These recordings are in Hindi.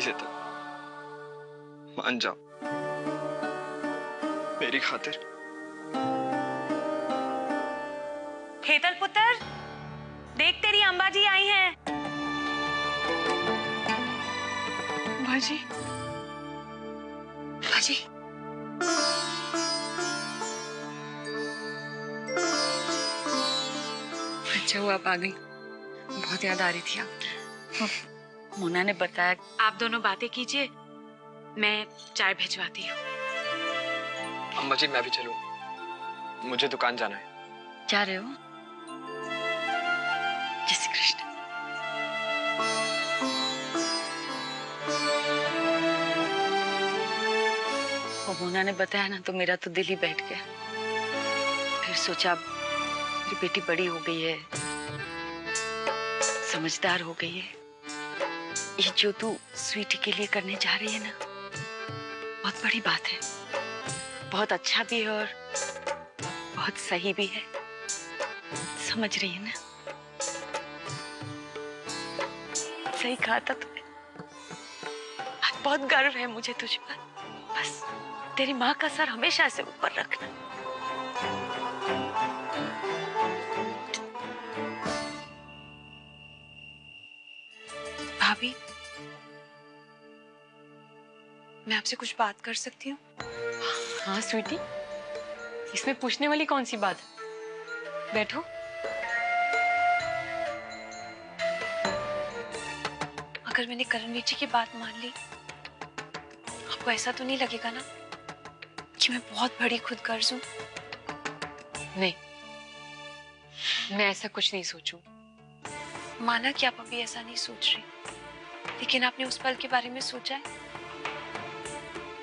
प्लीज हेतल, मान जाओ मेरी खातिर। हेतल पुत्र, देख तेरी अंबाजी आई हैं। बाजी, बाजी, अच्छा हुआ आप आ गई, बहुत याद आ रही थी आप। मोना ने बताया आप दोनों बातें कीजिए, मैं चाय भिजवाती हूँ। अम्मा जी मैं भी चलूं, मुझे दुकान जाना है। जा रहे हो? जय श्री कृष्ण। और मोना ने बताया ना तो मेरा तो दिल ही बैठ गया। फिर सोचा मेरी बेटी बड़ी हो गई है, समझदार हो गई है, ये जो तू स्वीटी के लिए करने जा रही है ना, बहुत बड़ी बात है, बहुत अच्छा भी है और बहुत सही भी है। समझ रही है ना? सही कहा था तुमने। बहुत गर्व है मुझे तुझ पर। बस तेरी माँ का सर हमेशा से ऊपर रखना। भाभी, मैं आपसे कुछ बात कर सकती हूँ? हाँ स्वीटी, इसमें पूछने वाली कौन सी बात है? बैठो। अगर मैंने करणवीर जी की बात मान ली, आपको ऐसा तो नहीं लगेगा ना कि मैं बहुत बड़ी खुदगर्ज हूँ? नहीं, मैं ऐसा कुछ नहीं सोचूं। माना कि आप अभी ऐसा नहीं सोच रही, लेकिन आपने उस पल के बारे में सोचा है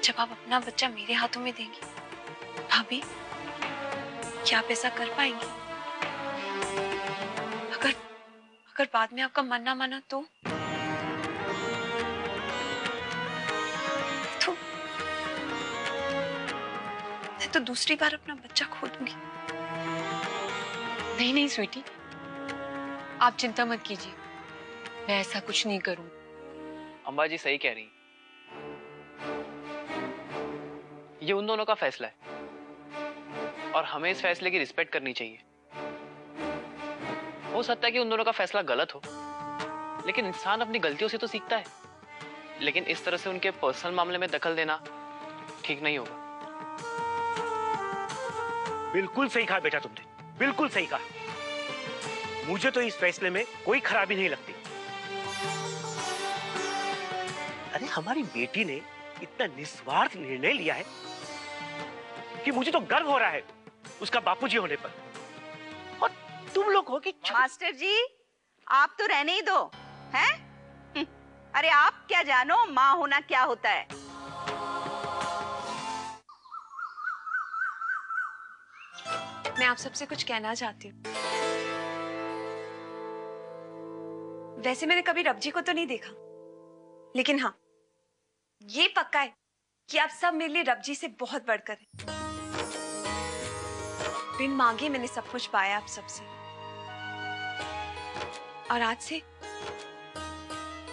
जब आप अपना बच्चा मेरे हाथों में देंगी? भाभी, क्या आप ऐसा कर पाएंगी? अगर अगर बाद में आपका मन ना माना तो मैं तो दूसरी बार अपना बच्चा खो दूंगी। नहीं नहीं स्वीटी, आप चिंता मत कीजिए, मैं ऐसा कुछ नहीं करूं। अम्बा जी सही कह रही, ये उन दोनों का फैसला है और हमें इस फैसले की रिस्पेक्ट करनी चाहिए। हो सकता है कि उन दोनों का फैसला गलत हो, लेकिन इंसान अपनी गलतियों से तो सीखता है। लेकिन इस तरह से उनके पर्सनल मामले में दखल देना ठीक नहीं होगा। बिल्कुल सही कहा बेटा तुमने, बिल्कुल सही कहा। मुझे तो इस फैसले में कोई खराबी नहीं लगती। अरे हमारी बेटी ने इतना निस्वार्थ निर्णय लिया है कि मुझे तो गर्व हो रहा है उसका बापूजी होने पर। और तुम लोग हो कि मास्टर जी, आप तो रहने ही दो, हैं? अरे आप क्या जानो माँ होना क्या होता है। मैं आप सबसे कुछ कहना चाहती हूँ। वैसे मैंने कभी रब जी को तो नहीं देखा, लेकिन हाँ, ये पक्का है कि आप सब मेरे लिए रब जी से बहुत बढ़कर हैं। बिन मांगे मैंने सब कुछ पाया आप सबसे, और आज से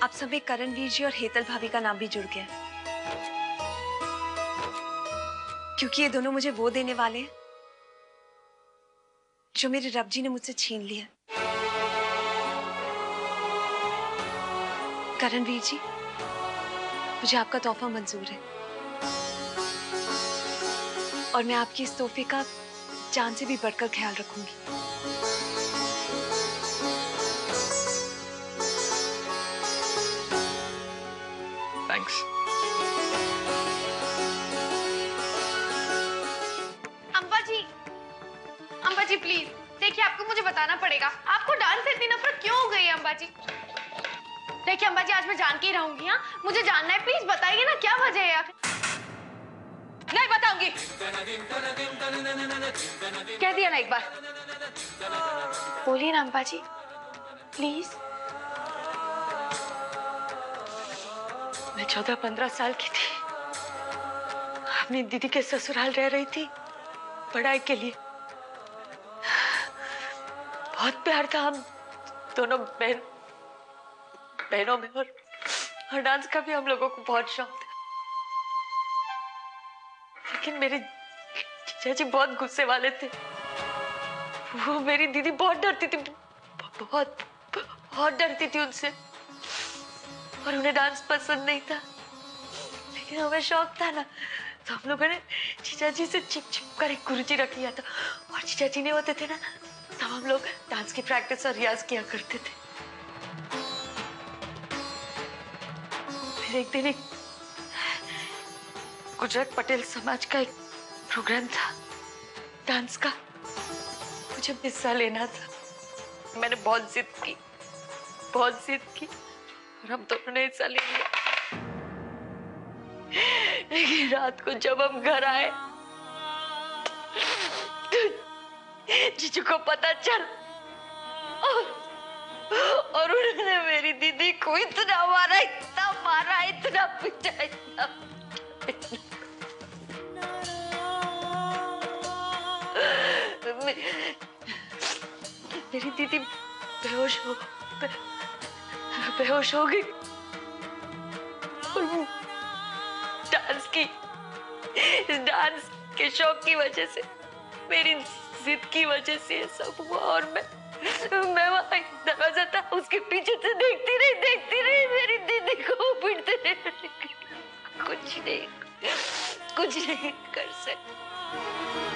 आप सब में करणवीर जी और हेतल भाभी का नाम भी जुड़ गया, क्योंकि ये दोनों मुझे वो देने वाले हैं जो मेरे रब जी ने मुझसे छीन लिया। करणवीर जी, मुझे आपका तोहफा मंजूर है और मैं आपकी इस तोहफे का जान से भी बढ़कर ख्याल रखूंगी। थैंक्स। अम्बा जी प्लीज देखिए, आपको मुझे बताना पड़ेगा, आपको डांस से इतनी नफरत क्यों हो गई है अम्बा जी? देखिए अम्बा जी, आज मैं जान के ही रहूंगी। हाँ, मुझे जानना है, प्लीज बताइए ना क्या वजह है आखिर। नहीं बताऊंगी, कह दिया ना एक बार। बोलिए ना अम्बा जी, प्लीज। मैं 14-15 साल की थी, अपनी दीदी के ससुराल रह रही थी पढ़ाई के लिए। बहुत प्यार था हम दोनों बहनों में, और और डांस का भी हम लोगों को बहुत शौक था। लेकिन मेरे जीजा जी बहुत गुस्से वाले थे। वो मेरी दीदी बहुत डरती थी, बहुत बहुत डरती थी उनसे, और उन्हें डांस पसंद नहीं था। लेकिन हमें शौक था ना, तो हम लोगों ने जीजा जी से छिप छिप कर एक गुरुजी रख लिया था। और जीजा जी नहीं होते थे ना, तब हम लोग डांस की प्रैक्टिस और रियाज किया करते थे। फिर एक दिन एक गुजरात पटेल समाज का एक प्रोग्राम था डांस का, मुझे हिस्सा लेना था। मैंने बहुत जिद की और हम दोनों ने हिस्सा ले लिया। लेकिन रात को जब हम घर आए तो जीजू को पता चल और उन्होंने मेरी दीदी को इतना मारा, इतना पिटा। मेरी दीदी बेहोश हो गई। डांस के शौक की वजह से, मेरी जिद की वजह से ये सब हुआ। और मैं वहां दरवाजा था, उसके पीछे से देखती रही मेरी दीदी को पीटते रहे। कुछ नहीं कर सकती।